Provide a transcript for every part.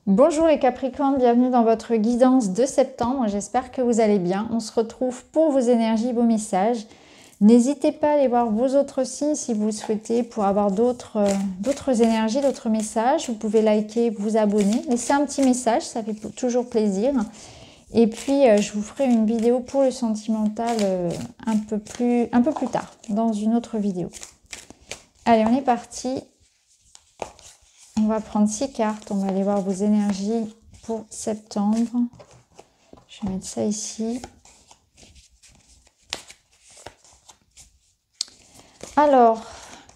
Bonjour les Capricornes, bienvenue dans votre guidance de septembre. J'espère que vous allez bien. On se retrouve pour vos énergies, vos messages. N'hésitez pas à aller voir vos autres signes si vous le souhaitez pour avoir d'autres énergies, d'autres messages. Vous pouvez liker, vous abonner, laisser un petit message, ça fait toujours plaisir. Et puis, je vous ferai une vidéo pour le sentimental un peu plus tard, dans une autre vidéo. Allez, on est parti. On va prendre 6 cartes, on va aller voir vos énergies pour septembre. Je vais mettre ça ici. Alors,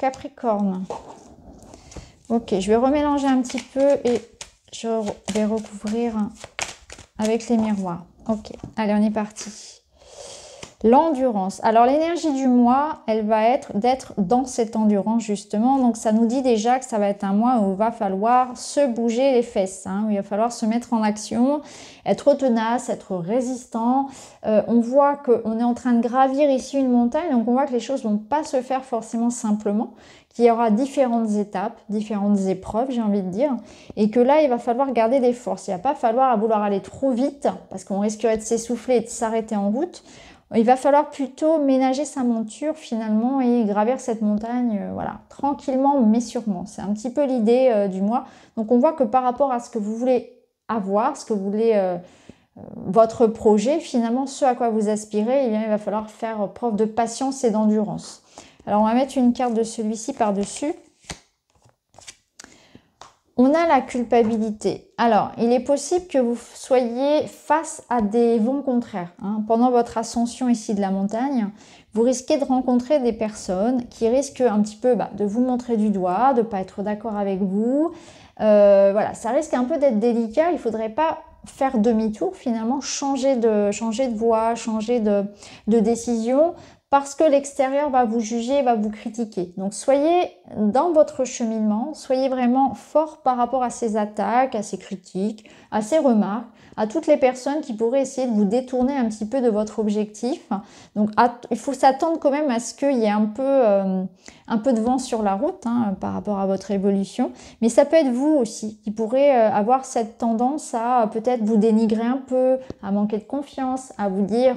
Capricorne. Ok, je vais remélanger un petit peu et je vais recouvrir avec les miroirs. Ok, allez, on est parti. L'endurance. Alors, l'énergie du mois, elle va être d'être dans cette endurance, justement. Donc, ça nous dit déjà que ça va être un mois où il va falloir se bouger les fesses, où il va falloir se mettre en action, être tenace, être résistant. On voit qu'on est en train de gravir ici une montagne, donc on voit que les choses ne vont pas se faire forcément simplement, qu'il y aura différentes étapes, différentes épreuves, j'ai envie de dire, et que là, il va falloir garder des forces. Il ne va pas falloir vouloir aller trop vite, parce qu'on risquerait de s'essouffler et de s'arrêter en route. Il va falloir plutôt ménager sa monture finalement et gravir cette montagne, voilà, tranquillement mais sûrement. C'est un petit peu l'idée du mois. Donc on voit que par rapport à ce que vous voulez avoir, ce que vous voulez, votre projet, finalement ce à quoi vous aspirez, eh bien, il va falloir faire preuve de patience et d'endurance. Alors on va mettre une carte de celui-ci par-dessus. On a la culpabilité. Alors, il est possible que vous soyez face à des vents contraires. Pendant votre ascension ici de la montagne, vous risquez de rencontrer des personnes qui risquent un petit peu de vous montrer du doigt, de ne pas être d'accord avec vous. Voilà, ça risque un peu d'être délicat. Il ne faudrait pas faire demi-tour finalement, changer de voie, changer de décision, parce que l'extérieur va vous juger, va vous critiquer. Donc soyez dans votre cheminement, soyez vraiment fort par rapport à ces attaques, à ces critiques, à ces remarques, à toutes les personnes qui pourraient essayer de vous détourner un petit peu de votre objectif. Donc il faut s'attendre quand même à ce qu'il y ait un peu de vent sur la route par rapport à votre évolution. Mais ça peut être vous aussi qui pourrez avoir cette tendance à peut-être vous dénigrer un peu, à manquer de confiance, à vous dire...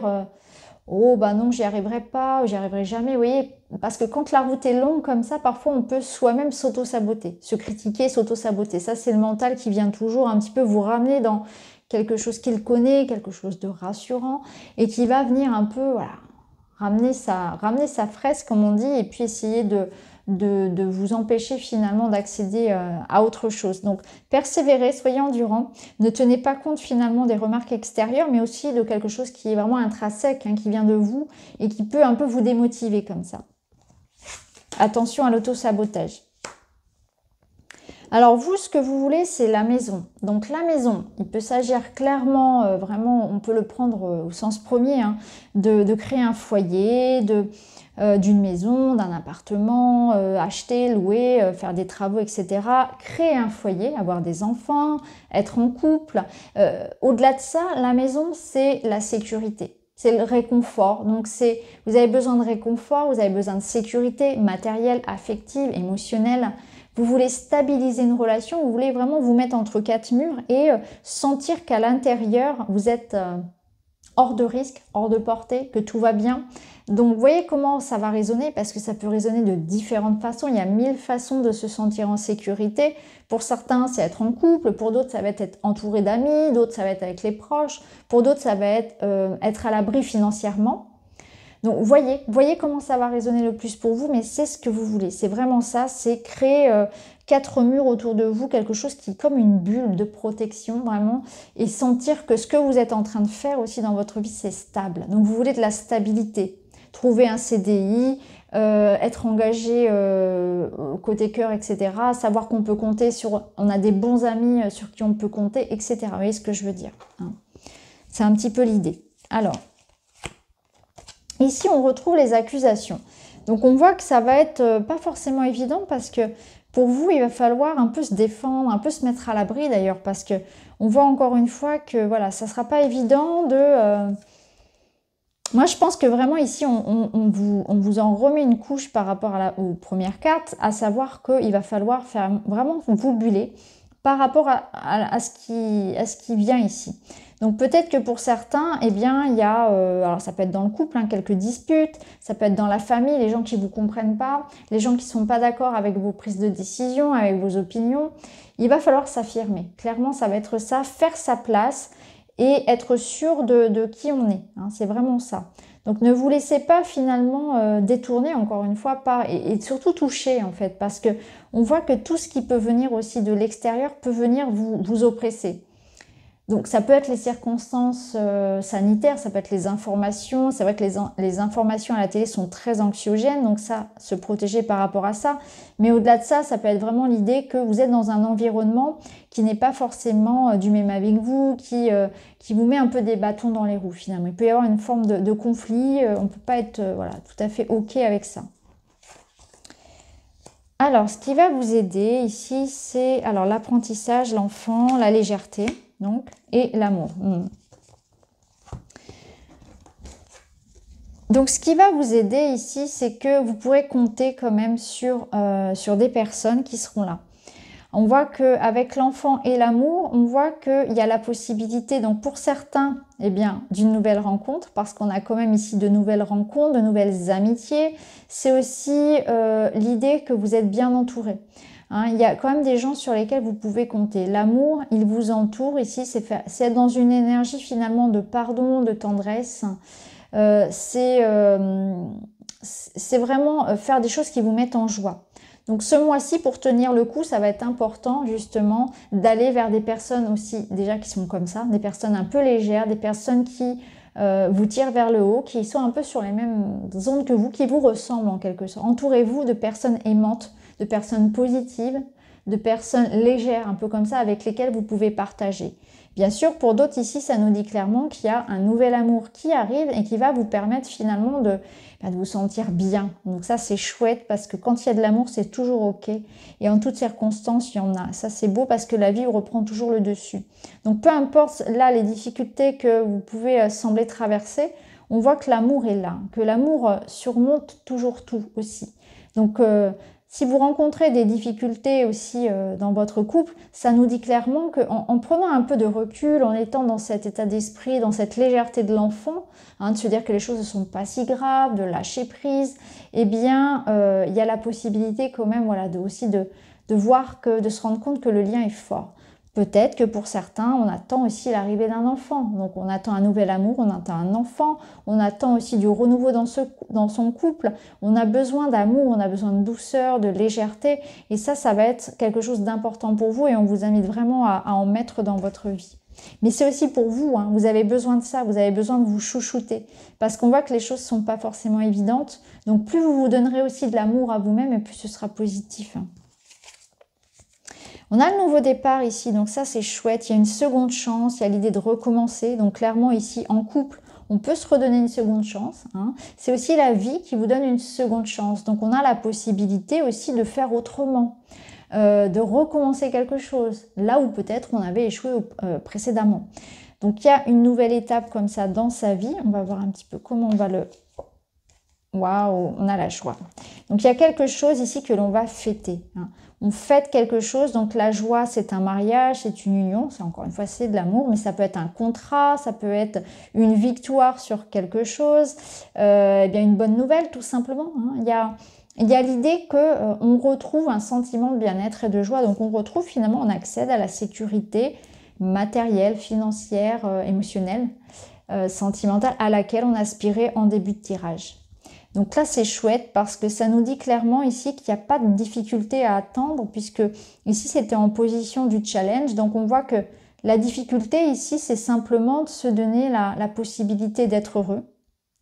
oh bah non, j'y arriverai pas, j'y arriverai jamais, vous voyez, parce que quand la route est longue comme ça, parfois on peut soi-même s'auto-saboter, se critiquer, s'auto-saboter. Ça, c'est le mental qui vient toujours un petit peu vous ramener dans quelque chose qu'il connaît, quelque chose de rassurant, et qui va venir un peu, voilà, ramener sa fraise, comme on dit, et puis essayer de vous empêcher finalement d'accéder à autre chose. Donc, persévérez, soyez endurants, ne tenez pas compte finalement des remarques extérieures, mais aussi de quelque chose qui est vraiment intrinsèque, qui vient de vous et qui peut un peu vous démotiver comme ça. Attention à l'auto-sabotage. Alors vous, ce que vous voulez, c'est la maison. Donc la maison, il peut s'agir clairement, vraiment, on peut le prendre au sens premier, de créer un foyer, d'une maison, d'un appartement, acheter, louer, faire des travaux, etc. Créer un foyer, avoir des enfants, être en couple. Au-delà de ça, la maison, c'est la sécurité. C'est le réconfort. Donc vous avez besoin de réconfort, vous avez besoin de sécurité matérielle, affective, émotionnelle. Vous voulez stabiliser une relation, vous voulez vraiment vous mettre entre 4 murs et sentir qu'à l'intérieur, vous êtes hors de risque, hors de portée, que tout va bien. Donc, vous voyez comment ça va résonner, parce que ça peut résonner de différentes façons. Il y a 1000 façons de se sentir en sécurité. Pour certains, c'est être en couple. Pour d'autres, ça va être entouré d'amis. D'autres, ça va être avec les proches. Pour d'autres, ça va être à l'abri financièrement. Donc, voyez comment ça va résonner le plus pour vous, mais c'est ce que vous voulez. C'est vraiment ça, c'est créer 4 murs autour de vous, quelque chose qui est comme une bulle de protection, vraiment, et sentir que ce que vous êtes en train de faire aussi dans votre vie, c'est stable. Donc, vous voulez de la stabilité. Trouver un CDI, être engagé côté cœur, etc. Savoir qu'on peut compter on a des bons amis sur qui on peut compter, etc. Vous voyez ce que je veux dire, C'est un petit peu l'idée. Alors, ici, on retrouve les accusations. Donc, on voit que ça va être pas forcément évident parce que pour vous, il va falloir un peu se défendre, un peu se mettre à l'abri d'ailleurs, parce que on voit encore une fois que voilà, ça ne sera pas évident de... Moi, je pense que vraiment ici, on vous en remet une couche par rapport aux premières cartes, à savoir qu'il va falloir faire vraiment vous buller par rapport à ce qui vient ici. Donc peut-être que pour certains, eh bien, il y a, alors ça peut être dans le couple, hein, quelques disputes, ça peut être dans la famille, les gens qui ne vous comprennent pas, les gens qui ne sont pas d'accord avec vos prises de décision, avec vos opinions. Il va falloir s'affirmer. Clairement, ça va être ça, faire sa place et être sûr de qui on est. Hein, c'est vraiment ça. Donc ne vous laissez pas finalement détourner encore une fois par et surtout toucher en fait, parce que on voit que tout ce qui peut venir aussi de l'extérieur peut venir vous oppresser. Donc ça peut être les circonstances sanitaires, ça peut être les informations. C'est vrai que les informations à la télé sont très anxiogènes, donc ça, se protéger par rapport à ça. Mais au-delà de ça, ça peut être vraiment l'idée que vous êtes dans un environnement qui n'est pas forcément du même avec vous, qui vous met un peu des bâtons dans les roues finalement. Il peut y avoir une forme de conflit, on ne peut pas être voilà, tout à fait OK avec ça. Alors, ce qui va vous aider ici, c'est alors l'apprentissage, l'enfant, la légèreté. Donc, et l'amour. Donc, ce qui va vous aider ici, c'est que vous pourrez compter quand même sur des personnes qui seront là. On voit qu'avec l'enfant et l'amour, on voit qu'il y a la possibilité, donc pour certains, eh bien, d'une nouvelle rencontre, parce qu'on a quand même ici de nouvelles rencontres, de nouvelles amitiés. C'est aussi l'idée que vous êtes bien entouré. Hein, il y a quand même des gens sur lesquels vous pouvez compter. L'amour, il vous entoure. Ici, c'est être dans une énergie finalement de pardon, de tendresse. C'est vraiment faire des choses qui vous mettent en joie. Donc ce mois-ci, pour tenir le coup, ça va être important justement d'aller vers des personnes aussi déjà qui sont comme ça, des personnes un peu légères, des personnes qui vous tirent vers le haut, qui sont un peu sur les mêmes ondes que vous, qui vous ressemblent en quelque sorte. Entourez-vous de personnes aimantes, de personnes positives, de personnes légères, un peu comme ça, avec lesquelles vous pouvez partager. Bien sûr, pour d'autres ici, ça nous dit clairement qu'il y a un nouvel amour qui arrive et qui va vous permettre finalement de vous sentir bien. Donc ça, c'est chouette parce que quand il y a de l'amour, c'est toujours OK. Et en toutes circonstances, il y en a. Ça, c'est beau parce que la vie reprend toujours le dessus. Donc peu importe là les difficultés que vous pouvez sembler traverser, on voit que l'amour est là, que l'amour surmonte toujours tout aussi. Donc si vous rencontrez des difficultés aussi dans votre couple, ça nous dit clairement qu'en prenant un peu de recul, en étant dans cet état d'esprit, dans cette légèreté de l'enfant, hein, de se dire que les choses ne sont pas si graves, de lâcher prise, eh bien, il y a la possibilité quand même voilà, de voir de se rendre compte que le lien est fort. Peut-être que pour certains, on attend aussi l'arrivée d'un enfant. Donc on attend un nouvel amour, on attend un enfant, on attend aussi du renouveau dans son couple. On a besoin d'amour, on a besoin de douceur, de légèreté. Et ça va être quelque chose d'important pour vous et on vous invite vraiment à en mettre dans votre vie. Mais c'est aussi pour vous, hein, vous avez besoin de ça, vous avez besoin de vous chouchouter. Parce qu'on voit que les choses ne sont pas forcément évidentes. Donc plus vous vous donnerez aussi de l'amour à vous-même et plus ce sera positif. On a le nouveau départ ici, donc ça c'est chouette, il y a une seconde chance, il y a l'idée de recommencer, donc clairement ici en couple, on peut se redonner une seconde chance. Hein. C'est aussi la vie qui vous donne une seconde chance, donc on a la possibilité aussi de faire autrement, de recommencer quelque chose, là où peut-être on avait échoué précédemment. Donc il y a une nouvelle étape comme ça dans sa vie, on va voir un petit peu comment on va le... Waouh, on a la joie. Donc il y a quelque chose ici que l'on va fêter. Hein. On fête quelque chose, donc la joie c'est un mariage, c'est une union, c'est encore une fois c'est de l'amour, mais ça peut être un contrat, ça peut être une victoire sur quelque chose, eh bien une bonne nouvelle tout simplement. Hein. Il y a l'idée qu'on retrouve un sentiment de bien-être et de joie, donc on retrouve finalement, on accède à la sécurité matérielle, financière, émotionnelle, sentimentale à laquelle on aspirait en début de tirage. Donc là, c'est chouette parce que ça nous dit clairement ici qu'il n'y a pas de difficulté à attendre puisque ici, c'était en position du challenge. Donc, on voit que la difficulté ici, c'est simplement de se donner la possibilité d'être heureux,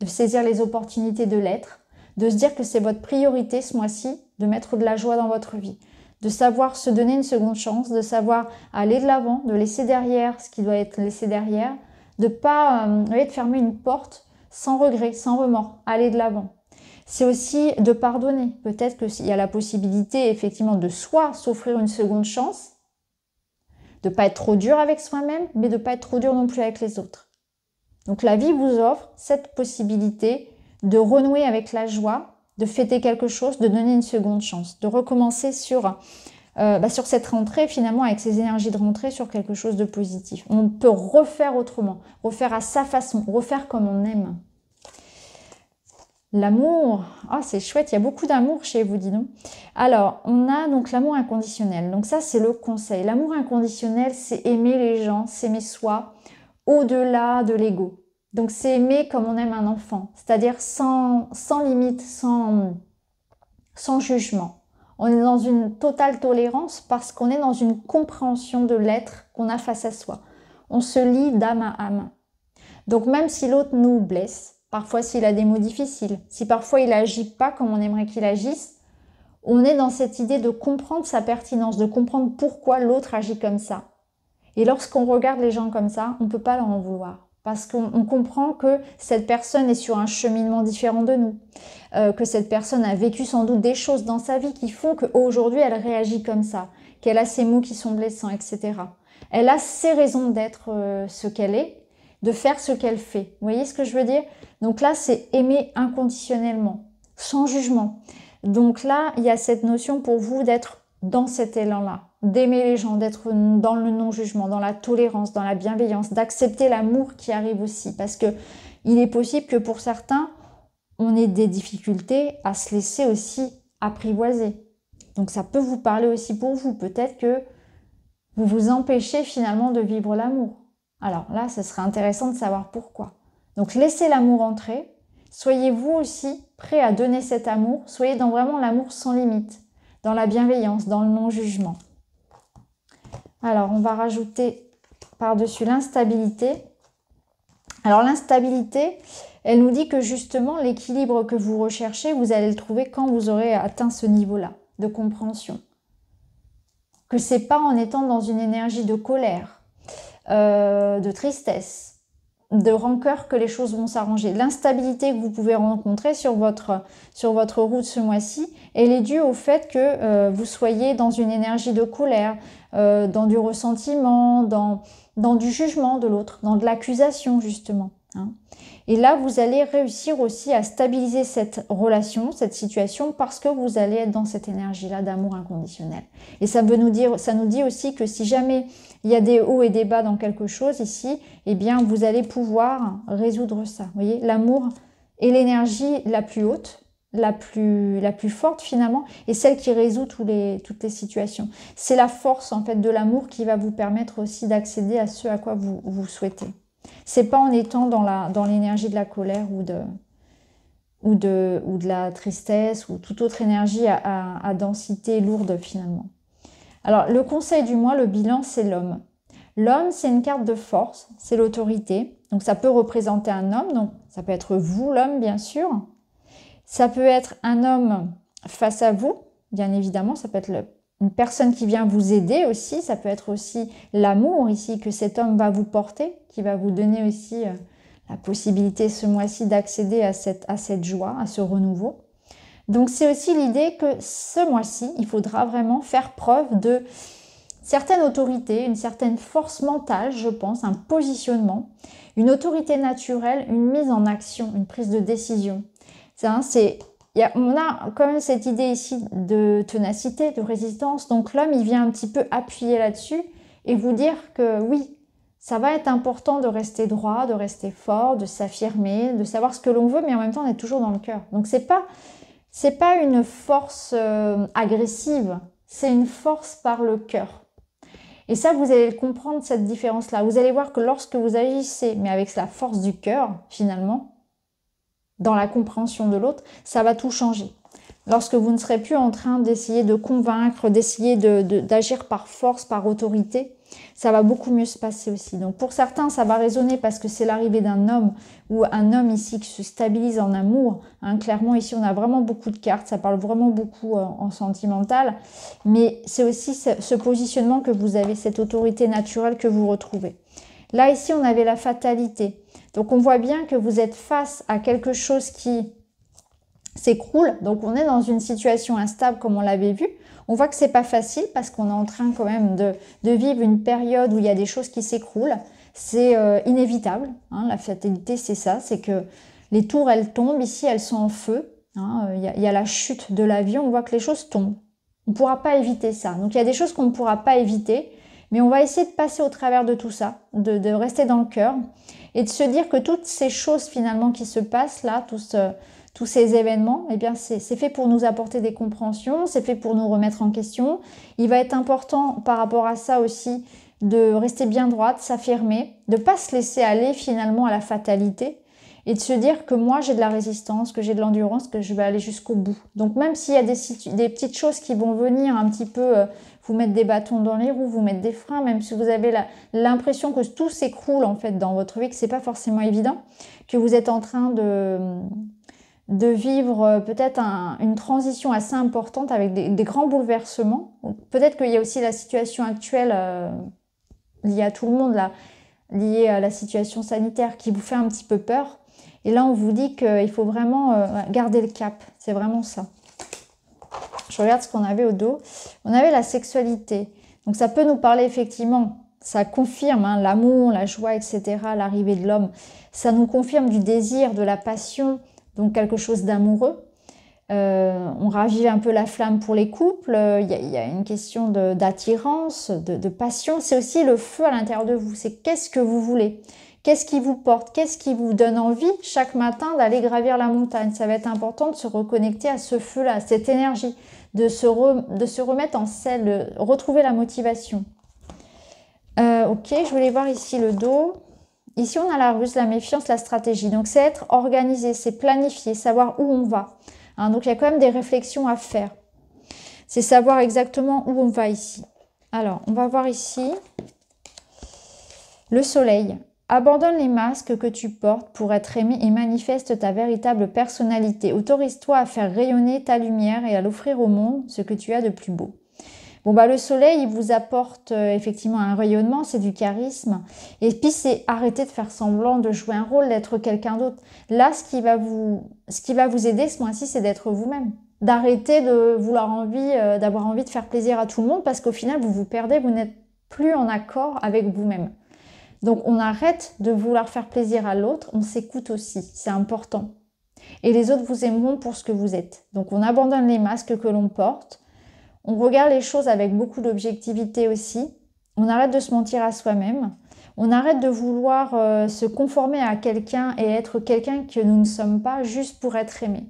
de saisir les opportunités de l'être, de se dire que c'est votre priorité ce mois-ci, de mettre de la joie dans votre vie, de savoir se donner une seconde chance, de savoir aller de l'avant, de laisser derrière ce qui doit être laissé derrière, de pas de fermer une porte sans regret, sans remords, aller de l'avant. C'est aussi de pardonner. Peut-être qu'il y a la possibilité effectivement de soit s'offrir une seconde chance, de ne pas être trop dur avec soi-même, mais de ne pas être trop dur non plus avec les autres. Donc la vie vous offre cette possibilité de renouer avec la joie, de fêter quelque chose, de donner une seconde chance, de recommencer sur sur cette rentrée, finalement, avec ces énergies de rentrée, sur quelque chose de positif. On peut refaire autrement, refaire à sa façon, refaire comme on aime. L'amour, c'est chouette, il y a beaucoup d'amour chez vous, dis donc. Alors, on a donc l'amour inconditionnel. Donc ça, c'est le conseil. L'amour inconditionnel, c'est aimer les gens, s'aimer soi, au-delà de l'ego. Donc c'est aimer comme on aime un enfant, c'est-à-dire sans limite, sans jugement. On est dans une totale tolérance parce qu'on est dans une compréhension de l'être qu'on a face à soi. On se lie d'âme à âme. Donc même si l'autre nous blesse, parfois s'il a des mots difficiles, si parfois il n'agit pas comme on aimerait qu'il agisse, on est dans cette idée de comprendre sa pertinence, de comprendre pourquoi l'autre agit comme ça. Et lorsqu'on regarde les gens comme ça, on ne peut pas leur en vouloir. Parce qu'on comprend que cette personne est sur un cheminement différent de nous, que cette personne a vécu sans doute des choses dans sa vie qui font qu'aujourd'hui elle réagit comme ça, qu'elle a ces mots qui sont blessants, etc. Elle a ses raisons d'être ce qu'elle est, de faire ce qu'elle fait. Vous voyez ce que je veux dire? Donc là, c'est aimer inconditionnellement, sans jugement. Donc là, il y a cette notion pour vous d'être dans cet élan-là, d'aimer les gens, d'être dans le non-jugement, dans la tolérance, dans la bienveillance, d'accepter l'amour qui arrive aussi. Parce que il est possible que pour certains, on ait des difficultés à se laisser aussi apprivoiser. Donc ça peut vous parler aussi pour vous. Peut-être que vous vous empêchez finalement de vivre l'amour. Alors là, ce serait intéressant de savoir pourquoi. Donc laissez l'amour entrer. Soyez vous aussi prêts à donner cet amour. Soyez dans vraiment l'amour sans limite, dans la bienveillance, dans le non-jugement. Alors, on va rajouter par-dessus l'instabilité. Alors, l'instabilité, elle nous dit que justement, l'équilibre que vous recherchez, vous allez le trouver quand vous aurez atteint ce niveau-là de compréhension. Que c'est pas en étant dans une énergie de colère, de tristesse, de rancœur que les choses vont s'arranger. L'instabilité que vous pouvez rencontrer sur votre route ce mois-ci, elle est due au fait que vous soyez dans une énergie de colère, dans du ressentiment, dans du jugement de l'autre, dans de l'accusation justement. Et là, vous allez réussir aussi à stabiliser cette relation, cette situation, parce que vous allez être dans cette énergie-là d'amour inconditionnel. Et ça nous dit aussi que si jamais il y a des hauts et des bas dans quelque chose ici, eh bien, vous allez pouvoir résoudre ça. Vous voyez, l'amour est l'énergie la plus haute, la plus forte finalement, et celle qui résout toutes les situations. C'est la force en fait de l'amour qui va vous permettre aussi d'accéder à ce à quoi vous souhaitez. C'est pas en étant dans l'énergie de la colère ou de la tristesse ou toute autre énergie à densité lourde finalement. Alors, le conseil du mois, le bilan, c'est l'homme. L'homme, c'est une carte de force, c'est l'autorité. Donc, ça peut représenter un homme, donc ça peut être vous, l'homme, bien sûr. Ça peut être un homme face à vous, bien évidemment. Ça peut être une personne qui vient vous aider aussi. Ça peut être aussi l'amour ici que cet homme va vous porter, qui va vous donner aussi la possibilité ce mois-ci d'accéder à cette joie, à ce renouveau. Donc c'est aussi l'idée que ce mois-ci, il faudra vraiment faire preuve de certaine autorité, une certaine force mentale, je pense, un positionnement, une autorité naturelle, une mise en action, une prise de décision. On a quand même cette idée ici de ténacité, de résistance. Donc l'homme, il vient un petit peu appuyer là-dessus et vous dire que oui, ça va être important de rester droit, de rester fort, de s'affirmer, de savoir ce que l'on veut, mais en même temps, on est toujours dans le cœur. Donc c'est pas une force agressive, c'est une force par le cœur. Et ça, vous allez comprendre cette différence-là. Vous allez voir que lorsque vous agissez, mais avec la force du cœur, finalement, dans la compréhension de l'autre, ça va tout changer. Lorsque vous ne serez plus en train d'essayer de convaincre, d'essayer d'agir par force, par autorité, ça va beaucoup mieux se passer aussi. Donc pour certains, ça va résonner parce que c'est l'arrivée d'un homme ou un homme ici qui se stabilise en amour. Clairement, ici, on a vraiment beaucoup de cartes, ça parle vraiment beaucoup en sentimental. Mais c'est aussi ce positionnement que vous avez, cette autorité naturelle que vous retrouvez. Là, ici, on avait la fatalité. Donc on voit bien que vous êtes face à quelque chose qui s'écroule. Donc on est dans une situation instable comme on l'avait vu. On voit que c'est pas facile parce qu'on est en train quand même de vivre une période où il y a des choses qui s'écroulent. C'est inévitable. La fatalité, c'est ça. C'est que les tours, elles tombent. Ici, elles sont en feu. Il y a la chute de l'avion. On voit que les choses tombent. On ne pourra pas éviter ça. Donc il y a des choses qu'on ne pourra pas éviter, mais on va essayer de passer au travers de tout ça, de rester dans le cœur et de se dire que toutes ces choses finalement qui se passent là, tous ces événements, eh bien c'est fait pour nous apporter des compréhensions, c'est fait pour nous remettre en question. Il va être important par rapport à ça aussi de rester bien droite, s'affirmer, de ne pas se laisser aller finalement à la fatalité et de se dire que moi j'ai de la résistance, que j'ai de l'endurance, que je vais aller jusqu'au bout. Donc même s'il y a des petites choses qui vont venir un petit peu vous mettre des bâtons dans les roues, vous mettre des freins, même si vous avez l'impression que tout s'écroule en fait dans votre vie, que c'est pas forcément évident, que vous êtes en train de vivre peut-être une transition assez importante avec des grands bouleversements. Peut-être qu'il y a aussi la situation actuelle liée à tout le monde, là, liée à la situation sanitaire qui vous fait un petit peu peur. Et là, on vous dit qu'il faut vraiment garder le cap. C'est vraiment ça. Je regarde ce qu'on avait au dos. On avait la sexualité. Donc ça peut nous parler effectivement, ça confirme hein, l'amour, la joie, etc., l'arrivée de l'homme. Ça nous confirme du désir, de la passion, donc quelque chose d'amoureux. On ravive un peu la flamme pour les couples. Il y a une question d'attirance, de passion. C'est aussi le feu à l'intérieur de vous. C'est qu'est-ce que vous voulez? Qu'est-ce qui vous porte? Qu'est-ce qui vous donne envie chaque matin d'aller gravir la montagne? Ça va être important de se reconnecter à ce feu-là, à cette énergie, de se remettre en selle, de retrouver la motivation. Ok, je voulais voir ici le dos. Ici, on a la ruse, la méfiance, la stratégie. Donc, c'est être organisé, c'est planifier, savoir où on va. Hein, donc, il y a quand même des réflexions à faire. C'est savoir exactement où on va ici. Alors, on va voir ici le soleil. Abandonne les masques que tu portes pour être aimé et manifeste ta véritable personnalité. Autorise-toi à faire rayonner ta lumière et à l'offrir au monde, ce que tu as de plus beau. Bon, bah, le soleil, il vous apporte effectivement un rayonnement, c'est du charisme. Et puis, c'est arrêter de faire semblant de jouer un rôle, d'être quelqu'un d'autre. Là, ce qui va vous aider ce mois-ci, c'est d'être vous-même. D'arrêter d'avoir envie de faire plaisir à tout le monde parce qu'au final, vous vous perdez, vous n'êtes plus en accord avec vous-même. Donc, on arrête de vouloir faire plaisir à l'autre, on s'écoute aussi, c'est important. Et les autres vous aimeront pour ce que vous êtes. Donc, on abandonne les masques que l'on porte. On regarde les choses avec beaucoup d'objectivité aussi. On arrête de se mentir à soi-même. On arrête de vouloir se conformer à quelqu'un et être quelqu'un que nous ne sommes pas juste pour être aimé.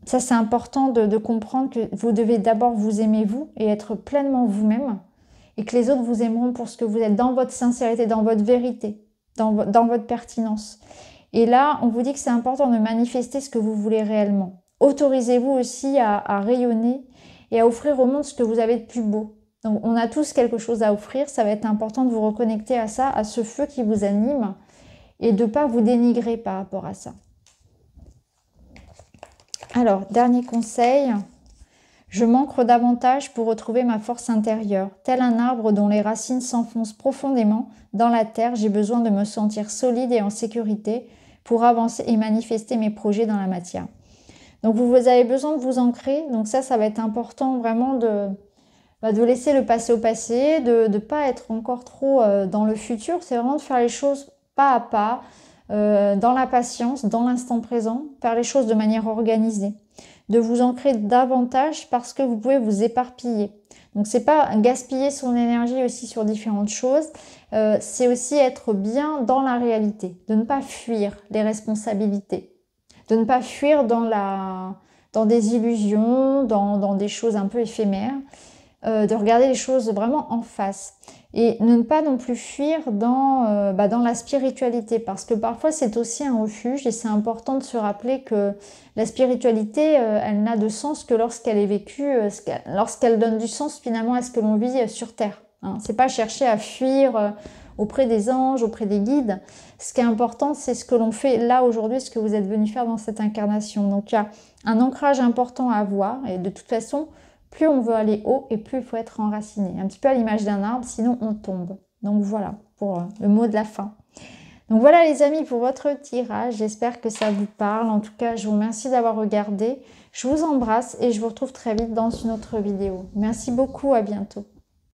Ça, c'est important de comprendre que vous devez d'abord vous aimer vous et être pleinement vous-même et que les autres vous aimeront pour ce que vous êtes, dans votre sincérité, dans votre vérité, dans votre pertinence. Et là, on vous dit que c'est important de manifester ce que vous voulez réellement. Autorisez-vous aussi à rayonner et à offrir au monde ce que vous avez de plus beau. Donc, on a tous quelque chose à offrir. Ça va être important de vous reconnecter à ça, à ce feu qui vous anime et de ne pas vous dénigrer par rapport à ça. Alors, dernier conseil. Je m'ancre davantage pour retrouver ma force intérieure. Tel un arbre dont les racines s'enfoncent profondément dans la terre, j'ai besoin de me sentir solide et en sécurité pour avancer et manifester mes projets dans la matière. Donc, vous avez besoin de vous ancrer. Donc, ça va être important vraiment de laisser le passé au passé, de ne pas être encore trop dans le futur. C'est vraiment de faire les choses pas à pas, dans la patience, dans l'instant présent, faire les choses de manière organisée. De vous ancrer davantage parce que vous pouvez vous éparpiller. Donc, c'est pas gaspiller son énergie aussi sur différentes choses. C'est aussi être bien dans la réalité, de ne pas fuir les responsabilités. De ne pas fuir dans des illusions, dans des choses un peu éphémères, de regarder les choses vraiment en face. Et ne pas non plus fuir dans la spiritualité, parce que parfois c'est aussi un refuge et c'est important de se rappeler que la spiritualité, elle n'a de sens que lorsqu'elle est vécue, lorsqu'elle donne du sens finalement à ce que l'on vit sur Terre. Hein. C'est pas chercher à fuir auprès des anges, auprès des guides. Ce qui est important, c'est ce que l'on fait là aujourd'hui, ce que vous êtes venu faire dans cette incarnation. Donc il y a un ancrage important à avoir et de toute façon, plus on veut aller haut et plus il faut être enraciné. Un petit peu à l'image d'un arbre, sinon on tombe. Donc voilà, pour le mot de la fin. Donc voilà les amis pour votre tirage. J'espère que ça vous parle. En tout cas, je vous remercie d'avoir regardé. Je vous embrasse et je vous retrouve très vite dans une autre vidéo. Merci beaucoup, à bientôt.